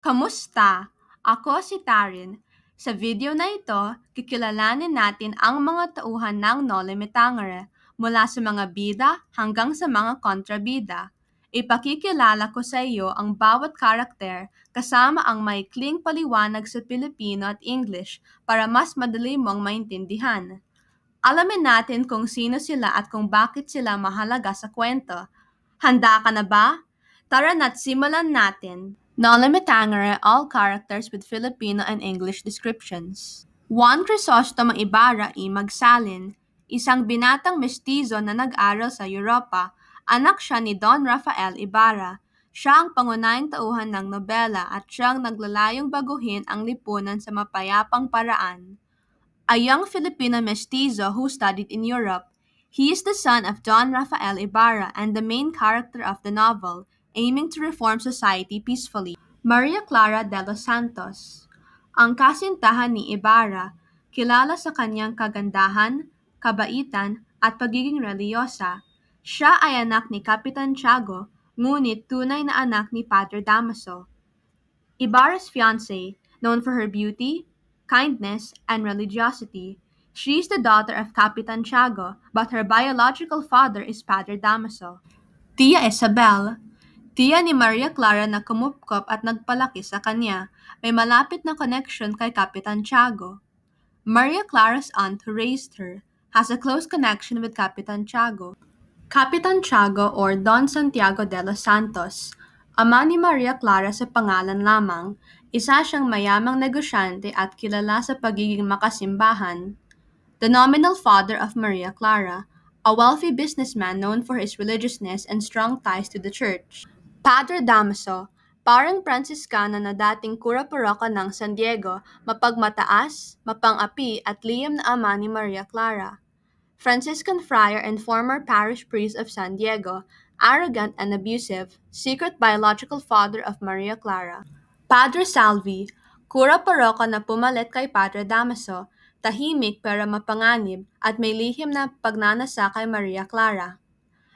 Kamusta? Ako si Tarin. Sa video na ito, kikilalanin natin ang mga tauhan ng Noli Me Tangere mula sa mga bida hanggang sa mga kontrabida. Ipakikilala ko sa iyo ang bawat karakter kasama ang maikling paliwanag sa Pilipino at English para mas madali mong maintindihan. Alamin natin kung sino sila at kung bakit sila mahalaga sa kwento. Handa ka na ba? Tara na't simulan natin. Noli Me Tangere, all characters with Filipino and English descriptions. Juan Crisostomo Ibarra y Magsalin, isang binatang mestizo na nag-aral sa Europa, anak siya ni Don Rafael Ibarra. Siya ang pangunahing tauhan ng nobela at siyang naglalayong baguhin ang lipunan sa mapayapang paraan. A young Filipino mestizo who studied in Europe, he is the son of Don Rafael Ibarra and the main character of the novel, aiming to reform society peacefully. Maria Clara de los Santos, ang kasintahan ni Ibarra, kilala sa kanyang kagandahan, kabaitan, at pagiging reliyosa. Siya ay anak ni Kapitan Tiago, ngunit tunay na anak ni Padre Damaso. Ibarra's fiancée, known for her beauty, kindness, and religiosity. She is the daughter of Capitan Tiago, but her biological father is Padre Damaso. Tia Isabel, tiya ni Maria Clara na kumupkop at nagpalaki sa kanya, may malapit na connection kay Capitan Tiago. Maria Clara's aunt who raised her has a close connection with Capitan Tiago. Capitan Tiago or Don Santiago de los Santos, ama ni Maria Clara sa pangalan lamang, isa siyang mayamang negosyante at kilala sa pagiging makasimbahan. The nominal father of Maria Clara, a wealthy businessman known for his religiousness and strong ties to the church. Padre Damaso, parang Franciscano na dating kura-paroko ng San Diego, mapagmataas, mapang-api at lihim na ama ni Maria Clara. Franciscan friar and former parish priest of San Diego, arrogant and abusive, secret biological father of Maria Clara. Padre Salvi, kura-paroko na pumalit kay Padre Damaso, tahimik pero mapanganib at may lihim na pagnanasa kay Maria Clara.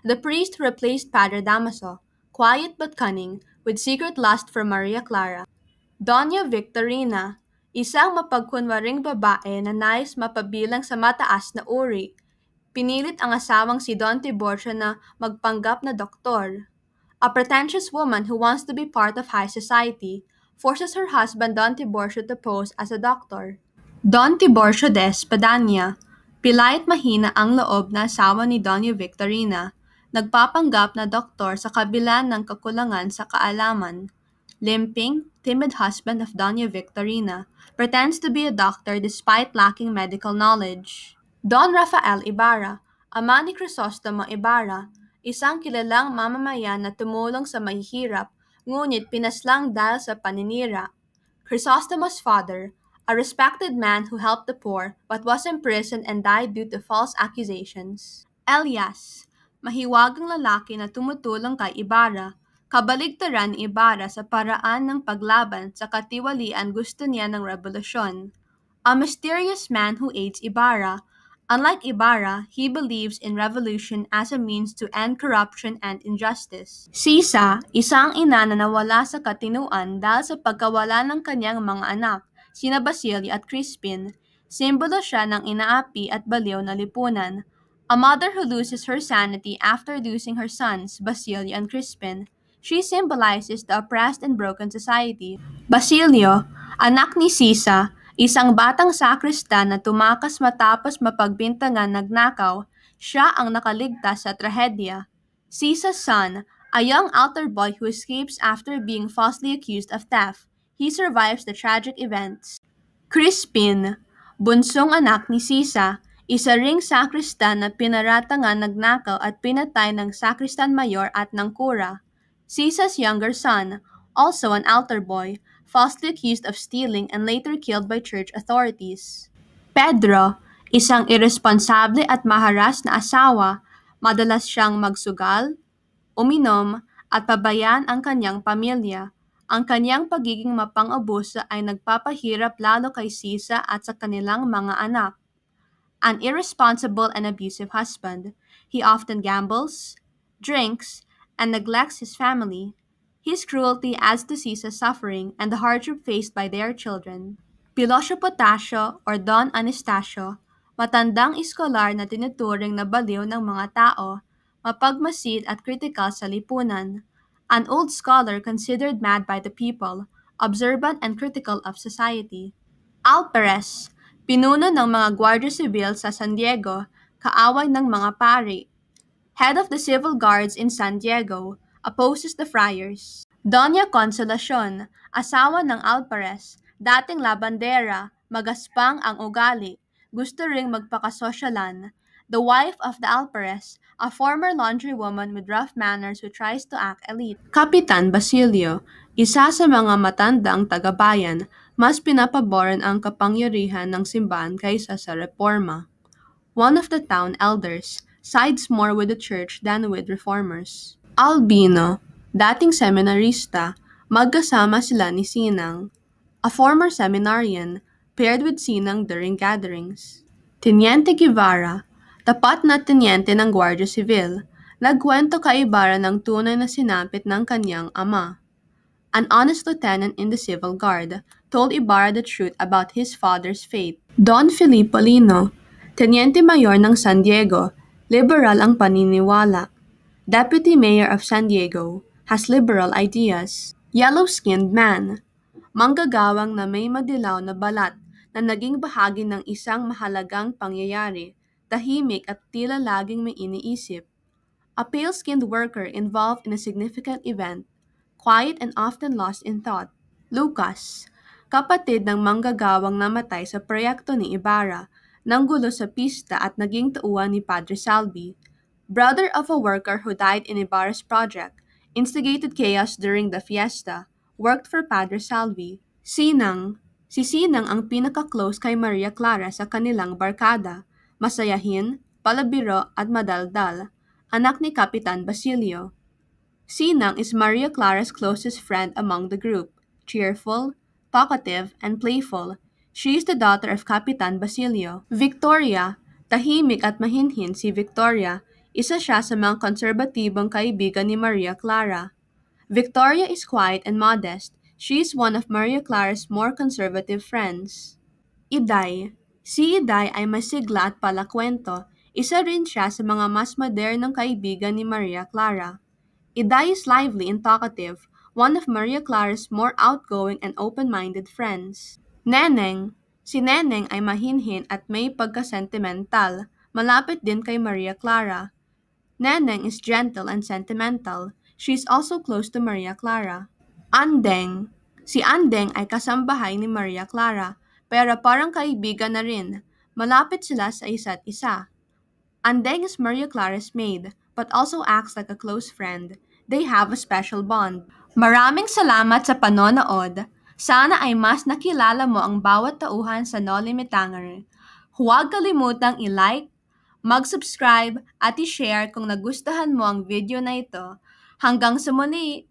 The priest replaced Padre Damaso, quiet but cunning, with secret lust for Maria Clara. Doña Victorina, isang mapagkunwaring babae na nais mapabilang sa mataas na uri. Pinilit ang asawang si Don Tiburcio na magpanggap na doktor. A pretentious woman who wants to be part of high society forces her husband Don Tiburcio to pose as a doctor. Don Tiburcio de Espadanya, pilay at mahina ang loob na asawa ni Doña Victorina, nagpapanggap na doktor sa kabila ng kakulangan sa kaalaman. Limping, timid husband of Doña Victorina, pretends to be a doctor despite lacking medical knowledge. Don Rafael Ibarra, ama ni Crisostomo Ibarra, isang kilalang mamamayan na tumulong sa mahihirap, ngunit pinaslang dahil sa paninira. Crisostomo's father, a respected man who helped the poor but was imprisoned and died due to false accusations. Elias, mahiwagang lalaki na tumutulong kay Ibarra, kabaligtaran ni Ibarra sa paraan ng paglaban sa katiwalian gusto niya ng revolusyon. A mysterious man who aids Ibarra. Unlike Ibarra, he believes in revolution as a means to end corruption and injustice. Sisa, isang ina na nawala sa katinuan dahil sa pagkawala ng kanyang mga anak, sina Basilio at Crispin. Simbolo siya ng inaapi at baliw na lipunan. A mother who loses her sanity after losing her sons, Basilio and Crispin. She symbolizes the oppressed and broken society. Basilio, anak ni Sisa, isang batang sakristan na tumakas matapos mapagbintangan nagnakaw, siya ang nakaligtas sa trahedya. Sisa's son, a young altar boy who escapes after being falsely accused of theft. He survives the tragic events. Crispin, bunsong anak ni Sisa, isa ring sakristan na pinaratangan nagnakaw at pinatay ng sakristan mayor at ng kura. Sisa's younger son, also an altar boy, falsely accused of stealing and later killed by church authorities. Pedro, isang irresponsable at maharas na asawa, madalas siyang magsugal, uminom, at pabayaan ang kanyang pamilya. Ang kanyang pagiging mapang-abuso ay nagpapahirap lalo kay Sisa at sa kanilang mga anak. An irresponsible and abusive husband, he often gambles, drinks, and neglects his family. His cruelty adds to Caesar's suffering and the hardship faced by their children. Pilosio Potasio or Don Anastasio, matandang iskolar na tinuturing na baliw ng mga tao, mapagmasid at kritikal sa lipunan. An old scholar considered mad by the people, observant and critical of society. Alperes, pinuno ng mga Guardia Civil sa San Diego, kaaway ng mga pari. Head of the civil guards in San Diego, opposes the friars. Doña Consolacion, asawa ng Alperes, dating labandera, magaspang ang ugali, gusto ring magpakasosyalan. The wife of the Alperes, a former laundry woman with rough manners who tries to act elite. Kapitan Basilio, isa sa mga matandang tagabayan, mas pinapaboran ang kapangyarihan ng simbahan kaysa sa reforma. One of the town elders sides more with the church than with reformers. Albino, dating seminarista, magkasama sila ni Sinang, a former seminarian, paired with Sinang during gatherings. Teniente Guevara, tapat na tenyente ng Guardia Civil, nagkwento kay Ibarra ng tunay na sinapit ng kanyang ama. An honest lieutenant in the Civil Guard told Ibarra the truth about his father's fate. Don Filipo Lino, Teniente Mayor ng San Diego, liberal ang paniniwala. Deputy Mayor of San Diego, has liberal ideas. Yellow-skinned man, manggagawang na may madilaw na balat na naging bahagi ng isang mahalagang pangyayari, tahimik at tila laging may iniisip. A pale-skinned worker involved in a significant event, quiet and often lost in thought. Lucas, kapatid ng manggagawang namatay sa proyekto ni Ibarra, nanggulo sa pista at naging tauhan ni Padre Salvi. Brother of a worker who died in Ibarra's project, instigated chaos during the fiesta, worked for Padre Salvi. Sinang, si Sinang ang pinaka-close kay Maria Clara sa kanilang barkada, masayahin, palabiro at madaldal, anak ni Kapitan Basilio. Sinang is Maria Clara's closest friend among the group, cheerful, talkative, and playful. She is the daughter of Kapitan Basilio. Victoria, tahimik at mahinhin si Victoria, isa siya sa mga konserbatibong kaibigan ni Maria Clara. Victoria is quiet and modest. She is one of Maria Clara's more conservative friends. Iday, si Iday ay masigla at palakwento. Isa rin siya sa mga mas modernong kaibigan ni Maria Clara. Iday is lively and talkative, one of Maria Clara's more outgoing and open-minded friends. Neneng, si Neneng ay mahinhin at may pagka-sentimental, malapit din kay Maria Clara. Neneng is gentle and sentimental. She is also close to Maria Clara. Andeng, si Andeng ay kasambahay ni Maria Clara, pero parang kaibigan na rin. Malapit sila sa isa't isa. Andeng is Maria Clara's maid, but also acts like a close friend. They have a special bond. Maraming salamat sa panonood. Sana ay mas nakilala mo ang bawat tauhan sa Noli Me Tangere. Huwag kalimutang i-like, mag-subscribe at i-share kung nagustuhan mo ang video na ito. Hanggang sa muli!